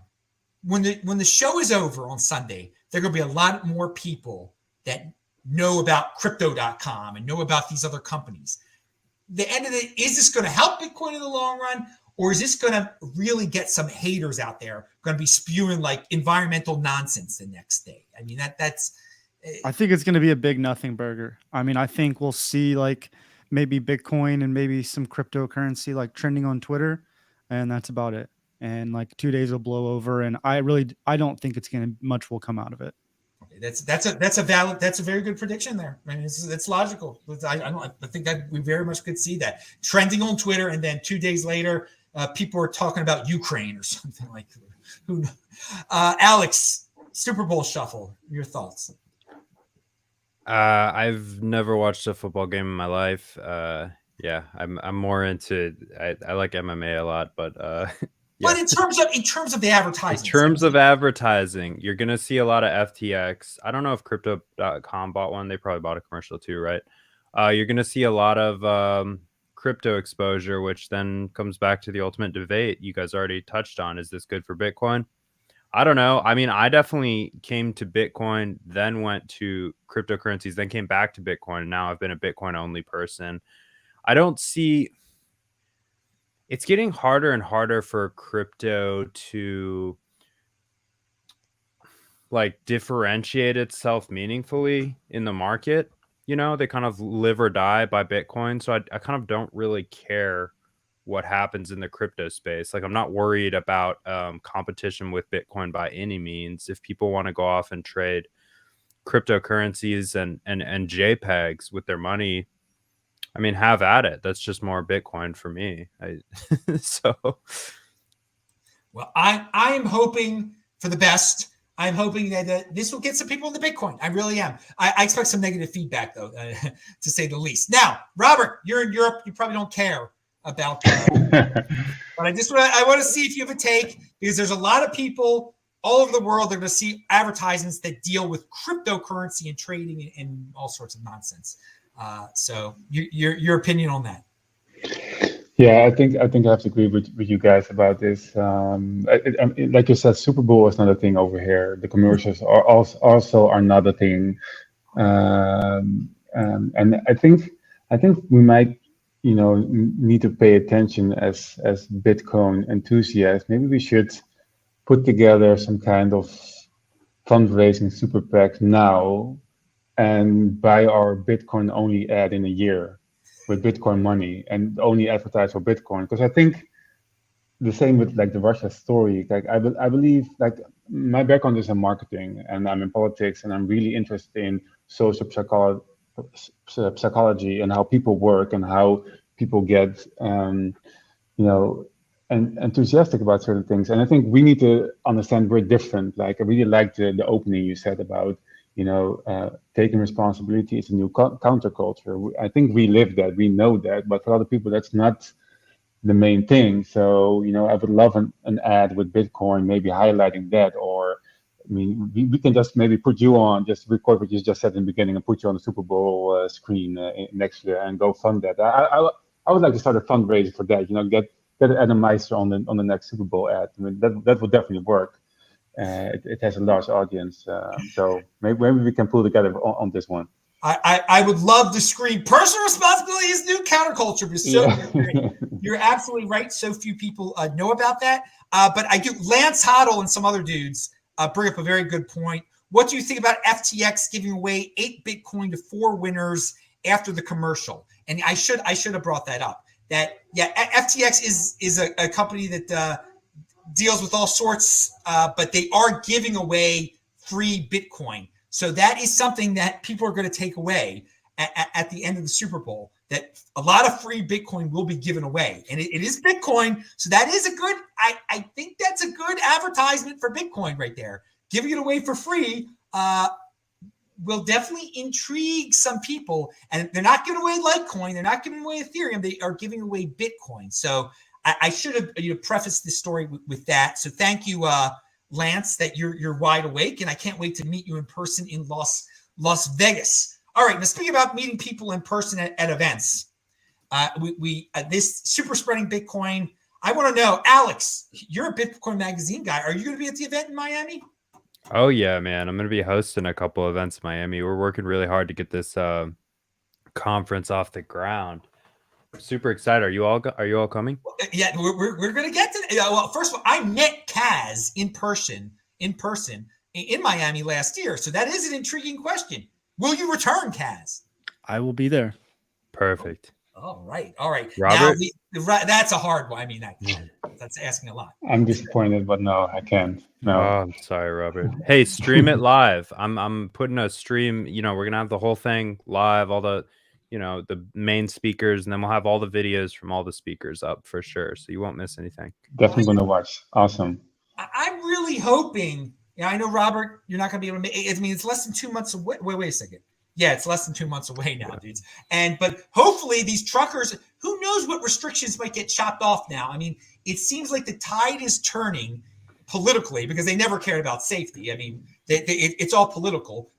When the show is over on Sunday, there are going to be a lot more people that know about crypto.com and know about these other companies. The end of it, is this going to help Bitcoin in the long run? Or is this going to really get some haters out there going to be spewing like environmental nonsense the next day? I mean, that's. I think it's going to be a big nothing burger. I mean, I think we'll see like maybe Bitcoin and maybe some cryptocurrency like trending on Twitter, and that's about it. And like 2 days will blow over, and I don't think much will come out of it. Okay, that's a very good prediction there. I mean, it's logical. I think that we very much could see that trending on Twitter, and then 2 days later, people are talking about Ukraine or something like that. Who? Alex, Super Bowl shuffle. Your thoughts? I've never watched a football game in my life. I'm more into. I like MMA a lot, but. Yeah. But in terms of the advertising. In terms of advertising, you're going to see a lot of FTX. I don't know if crypto.com bought one. They probably bought a commercial too, right? You're going to see a lot of crypto exposure, which then comes back to the ultimate debate you guys already touched on. Is this good for Bitcoin? I don't know. I mean, I definitely came to Bitcoin, then went to cryptocurrencies, then came back to Bitcoin. And now I've been a Bitcoin only person. I don't see... It's getting harder and harder for crypto to like differentiate itself meaningfully in the market. You know, they kind of live or die by Bitcoin. So I kind of don't really care what happens in the crypto space. Like, I'm not worried about competition with Bitcoin by any means. If people want to go off and trade cryptocurrencies and JPEGs with their money, I mean, have at it. That's just more Bitcoin for me. Well, I am hoping for the best. I'm hoping that this will get some people into Bitcoin. I really am. I expect some negative feedback, though, to say the least. Now, Robert, you're in Europe. You probably don't care about but I want to see if you have a take, because there's a lot of people all over the world that are going to see advertisements that deal with cryptocurrency and trading and all sorts of nonsense. So your opinion on that? Yeah, I think I have to agree with you guys about this. Like you said, Super Bowl is not a thing over here. The commercials are also are not a thing, and I think we might, need to pay attention as Bitcoin enthusiasts. Maybe we should put together some kind of fundraising super PAC now and buy our Bitcoin only ad in a year with Bitcoin money and only advertise for Bitcoin. Because I think the same with like the Russia story. Like I believe, like, my background is in marketing and I'm in politics, and I'm really interested in social psychology and how people work and how people get, and enthusiastic about certain things. And I think we need to understand we're different. Like, I really liked the opening you said about, taking responsibility is a new counterculture. I think we live that, we know that, but for other people, that's not the main thing. So, I would love an ad with Bitcoin, maybe highlighting that, or, I mean, we can just maybe put you on, just record what you just said in the beginning and put you on the Super Bowl screen next year and go fund that. I would like to start a fundraiser for that, get Adam Meister on the next Super Bowl ad. I mean, that would definitely work. It has a large audience, so maybe we can pull together on this one. I would love to scream personal responsibility is new counterculture, but you're absolutely right. So few people know about that. But I do. Lance Hoddle and some other dudes bring up a very good point. What do you think about FTX giving away 8 Bitcoin to 4 winners after the commercial? And I should have brought that up. That FTX is a company that deals with all sorts, but they are giving away free Bitcoin. So that is something that people are going to take away at the end of the Super Bowl, that a lot of free Bitcoin will be given away. And it is Bitcoin. So that is a good, I think that's a good advertisement for Bitcoin right there. Giving it away for free will definitely intrigue some people. And they're not giving away Litecoin. They're not giving away Ethereum. They are giving away Bitcoin. So I should have prefaced this story with that. So thank you, Lance, that you're wide awake, and I can't wait to meet you in person in Las Vegas. All right, now speaking about meeting people in person at events, we this super spreading Bitcoin. I want to know, Alex, you're a Bitcoin magazine guy. Are you going to be at the event in Miami? Oh yeah, man. I'm going to be hosting a couple events in Miami. We're working really hard to get this conference off the ground. Super excited. Are you all coming? Yeah, we're going to get to that. Well, first of all, I met Kaz in person in Miami last year. So that is an intriguing question. Will you return, Kaz? I will be there. Perfect. All right. Robert? Now, that's a hard one. I mean, that's asking a lot. I'm disappointed, but no, I can't. No. Oh, I'm sorry, Robert. Hey, stream it live. I'm putting a stream. We're gonna have the whole thing live, all the, the main speakers, and then we'll have all the videos from all the speakers up for sure. So you won't miss anything. Definitely gonna watch. Awesome. I'm really hoping. Yeah, I know, Robert, you're not gonna be able to make. I mean, it's less than 2 months away. Wait a second. Yeah, it's less than 2 months away now, dudes. But hopefully these truckers, who knows what restrictions might get chopped off now. I mean, it seems like the tide is turning politically, because they never cared about safety. I mean, it's all political.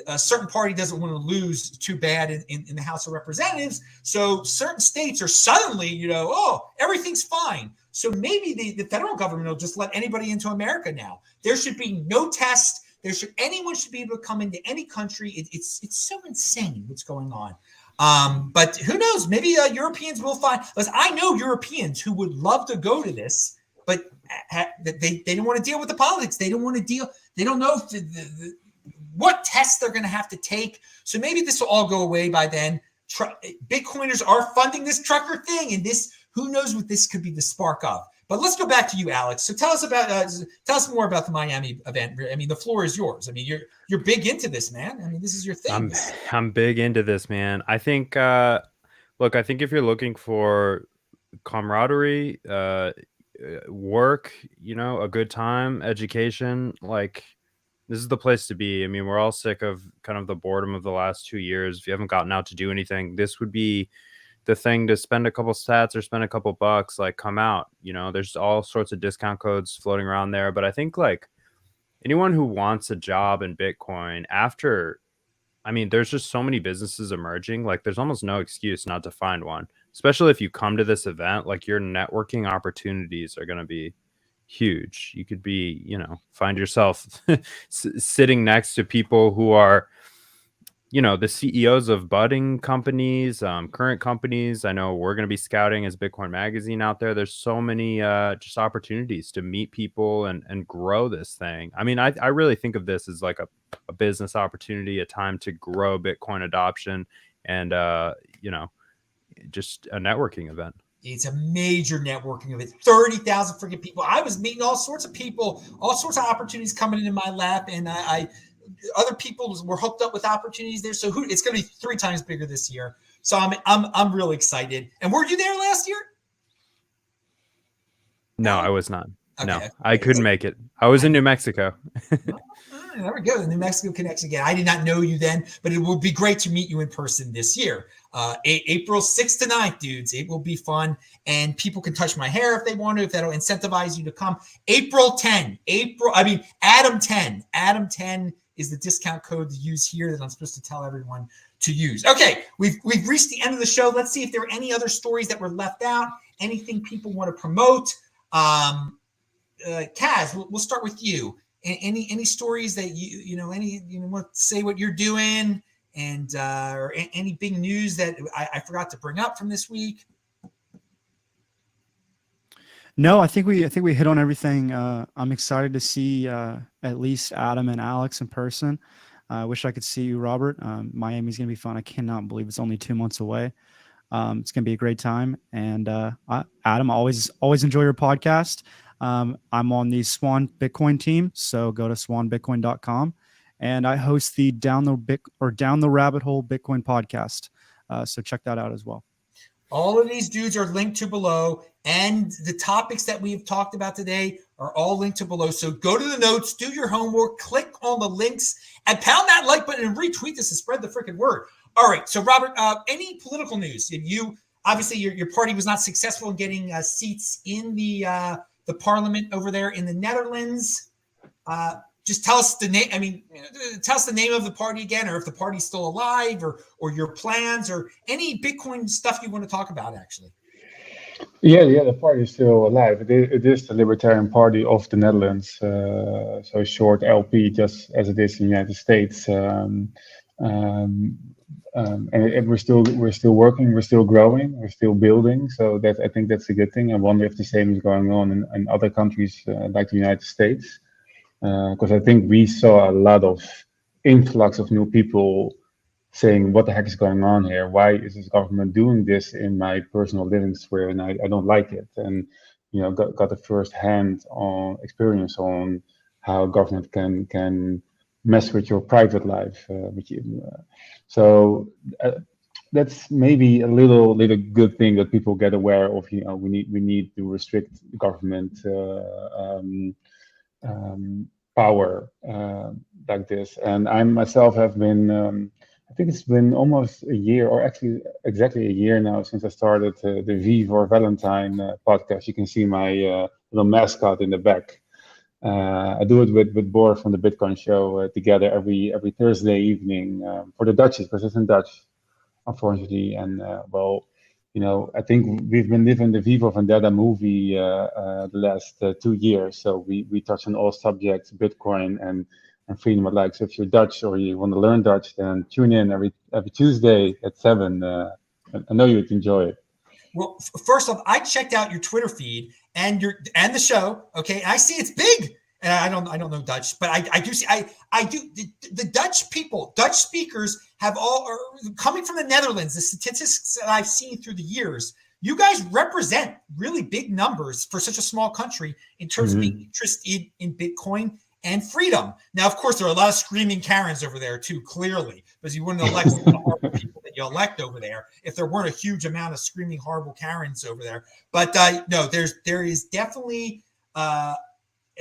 A certain party doesn't want to lose too bad in the House of Representatives. So certain states are suddenly, everything's fine. So maybe the federal government will just let anybody into America now. There should be no test. Anyone should be able to come into any country. It's so insane what's going on. But who knows? Maybe Europeans will find. Listen, I know Europeans who would love to go to this, but they don't want to deal with the politics. They don't want to deal. They don't know what tests they're going to have to take. So maybe this will all go away by then. Bitcoiners are funding this trucker thing, and who knows what this could be the spark of. But let's go back to you, Alex. So tell us more about the Miami event. I mean, the floor is yours. I mean, you're big into this, man. I mean, this is your thing. I'm big into this, man. I think, I think if you're looking for camaraderie, work, a good time, education, like this is the place to be. I mean, we're all sick of kind of the boredom of the last 2 years. If you haven't gotten out to do anything, this would be the thing to spend a couple stats or spend a couple bucks, like come out. There's all sorts of discount codes floating around there. But I think like anyone who wants a job in Bitcoin there's just so many businesses emerging. Like there's almost no excuse not to find one, especially if you come to this event. Like your networking opportunities are going to be huge. You could be, find yourself sitting next to people who are, the CEOs of budding companies, current companies. I know we're going to be scouting as Bitcoin Magazine out there. There's so many just opportunities to meet people and grow this thing. I mean, I really think of this as like a business opportunity, a time to grow Bitcoin adoption and, just a networking event. It's a major networking event. 30,000 freaking people. I was meeting all sorts of people, all sorts of opportunities coming into my lap, and other people were hooked up with opportunities there. So it's going to be 3 times bigger this year. So I'm really excited. And were you there last year? No, I was not. Okay. No, I couldn't make it. I was in New Mexico. There we go. The New Mexico connection again. I did not know you then, but it would be great to meet you in person this year. April 6th to 9th, dudes. It will be fun. And people can touch my hair if they want to, if that'll incentivize you to come. Adam 10. Adam 10 is the discount code to use here that I'm supposed to tell everyone to use. Okay, we've reached the end of the show. Let's see if there are any other stories that were left out, anything people want to promote. Kaz, we'll start with you. Any stories that you want to say what you're doing, and or any big news that I forgot to bring up from this week? No, I think we hit on everything. I'm excited to see at least Adam and Alex in person. I wish I could see you, Robert. Miami's gonna be fun. I cannot believe it's only 2 months away. It's gonna be a great time. And Adam, always enjoy your podcast. I'm on the Swan Bitcoin team, so go to swanbitcoin.com, and I host the Down the Rabbit Hole Bitcoin podcast. So check that out as well. All of these dudes are linked to below, and the topics that we've talked about today are all linked to below. So go to the notes, do your homework, click on the links, and pound that like button and retweet this to spread the freaking word. All right. So Robert, any political news? Obviously your party was not successful in getting seats in the parliament over there in the Netherlands. Just tell us the name. I mean, tell us the name of the party again, or if the party's still alive, or your plans, or any Bitcoin stuff you want to talk about, actually. Yeah, the party is still alive. It is the Libertarian Party of the Netherlands, so short LP, just as it is in the United States. And we're still working, we're still growing, we're still building. So I think that's a good thing. I wonder if the same is going on in other countries like the United States. Because I think we saw a lot of influx of new people saying, what the heck is going on here? Why is this government doing this in my personal living sphere? And I don't like it. And, got a first-hand experience on how government can mess with your private life. So that's maybe a little good thing that people get aware of. We need to restrict government power like this. And I myself have been, I think it's been almost a year, or actually exactly a year now, since I started the V for Valentine podcast. You can see my little mascot in the back. I do it with Bor from the Bitcoin Show together every Thursday evening for the Dutchies, because it's in Dutch, unfortunately. And I think we've been living the Vivo Vendetta movie the last 2 years. So we touch on all subjects, Bitcoin and freedom of life. So if you're Dutch or you want to learn Dutch, then tune in every Tuesday at 7. I know you'd enjoy it. Well, first off, I checked out your Twitter feed and the show. Okay, and I see it's big. And I don't know Dutch, but I do see the Dutch people, Dutch speakers are coming from the Netherlands. The statistics that I've seen through the years, you guys represent really big numbers for such a small country in terms of being interested in Bitcoin and freedom. Now, of course, there are a lot of screaming Karens over there too, clearly, because you wouldn't elect the people that you elect over there if there weren't a huge amount of screaming horrible Karens over there. But no, there is definitely a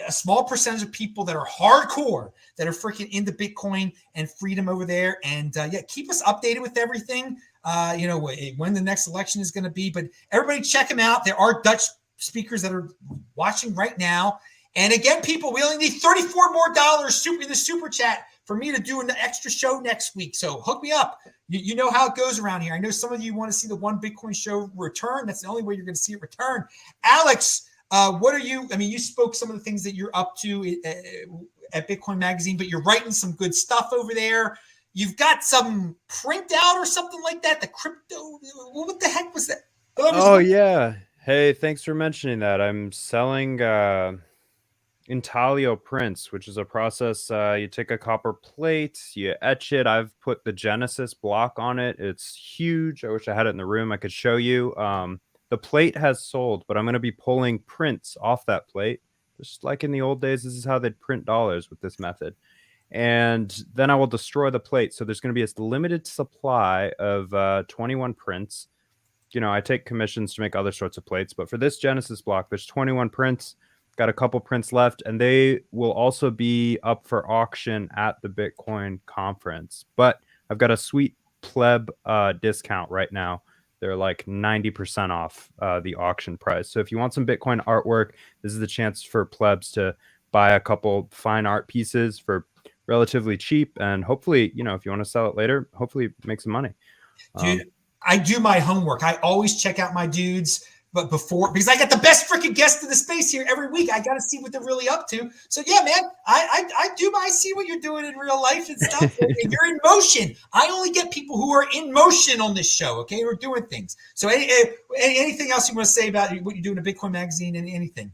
small percentage of people that are hardcore, that are freaking into Bitcoin and freedom over there. And yeah, keep us updated with everything. You know, when the next election is going to be, but everybody check them out. There are Dutch speakers that are watching right now. And again, people, we only need $34 more in the super chat for me to do an extra show next week. So hook me up. You know how it goes around here. I know some of you want to see the One Bitcoin Show return. That's the only way you're going to see it return. Alex, what are you? I mean, you spoke some of the things that you're up to at Bitcoin Magazine, but you're writing some good stuff over there. You've got some printout or something like that. The crypto. What the heck was that? Oh yeah. Hey, thanks for mentioning that. I'm selling intaglio prints, which is a process. You take a copper plate, you etch it. I've put the Genesis block on it. It's huge. I wish I had it in the room. I could show you. The plate has sold, but I'm going to be pulling prints off that plate. Just like in the old days, this is how they'd print dollars with this method. And then I will destroy the plate. So there's going to be a limited supply of 21 prints. You know, I take commissions to make other sorts of plates, but for this Genesis block, there's 21 prints. Got a couple prints left, and they will also be up for auction at the Bitcoin conference. But I've got a sweet pleb discount right now. They're like 90% off the auction price. So if you want some Bitcoin artwork, this is the chance for plebs to buy a couple fine art pieces for relatively cheap. And hopefully, you know, if you want to sell it later, hopefully make some money. Dude, I do my homework. I always check out my dudes. But before, because I got the best freaking guest in the space here every week, I got to see what they're really up to. So yeah, man, I see what you're doing in real life and stuff. And you're in motion. I only get people who are in motion on this show. Okay, who are doing things. So anything else you want to say about what you do in a Bitcoin magazine and anything?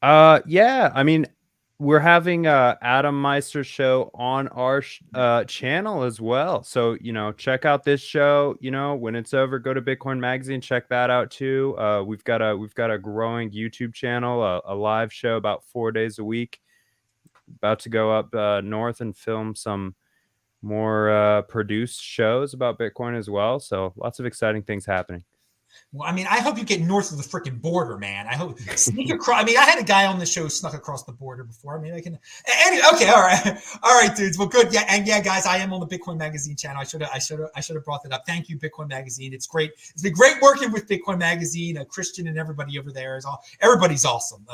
Yeah, I mean, we're having Adam Meister show on our channel as well. So, you know, check out this show. You know, when it's over, go to Bitcoin Magazine, check that out too. We've got a growing YouTube channel, a live show about 4 days a week. About to go up north and film some more produced shows about Bitcoin as well. So lots of exciting things happening. Well, I mean, I hope you get north of the freaking border, man. I hope sneak across. I mean, I had a guy on the show who snuck across the border before. I mean, I can. Anyway, okay, all right, dudes. Well, good. Yeah, and yeah, guys, I am on the Bitcoin Magazine channel. I should have brought that up. Thank you, Bitcoin Magazine. It's great. It's been great working with Bitcoin Magazine. Christian and everybody over there everybody's awesome.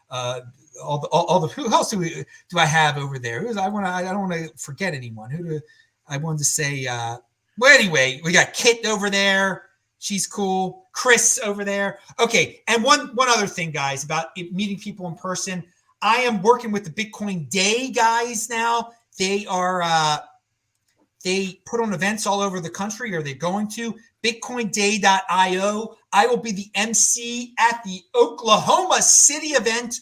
All the who else do I have over there? I don't want to forget anyone. I wanted to say? Well, anyway, we got Kit over there. She's cool. Chris over there. Okay. And one other thing, guys, about meeting people in person. I am working with the Bitcoin Day guys now. They are they put on events all over the country, or they're going to bitcoinday.io. I will be the MC at the Oklahoma City event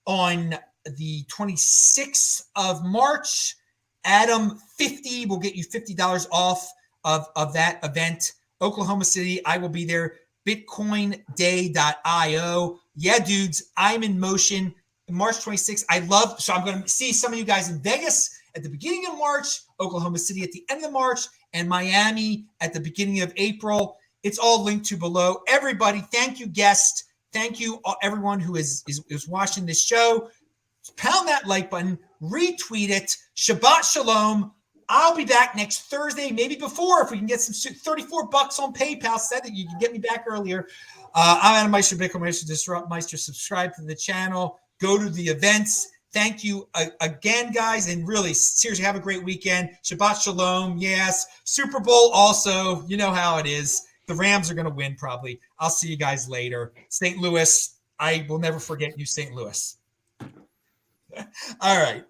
on the 26th of March. Adam 50 will get you $50 off of that event. Oklahoma City, I will be there. Bitcoinday.io. Yeah, dudes, I'm in motion. March 26th. So I'm going to see some of you guys in Vegas at the beginning of March, Oklahoma City at the end of March, and Miami at the beginning of April. It's all linked to below. Everybody, thank you, guest. Thank you, everyone who is watching this show. Pound that like button. Retweet it. Shabbat Shalom. I'll be back next Thursday, maybe before, if we can get some $34 on PayPal. Said that you can get me back earlier. I'm Adam Meister, BitcoinMeister, Disrupt Meister. Subscribe to the channel. Go to the events. Thank you again, guys. And really, seriously, have a great weekend. Shabbat Shalom. Yes. Super Bowl also. You know how it is. The Rams are going to win probably. I'll see you guys later. St. Louis. I will never forget you, St. Louis. All right.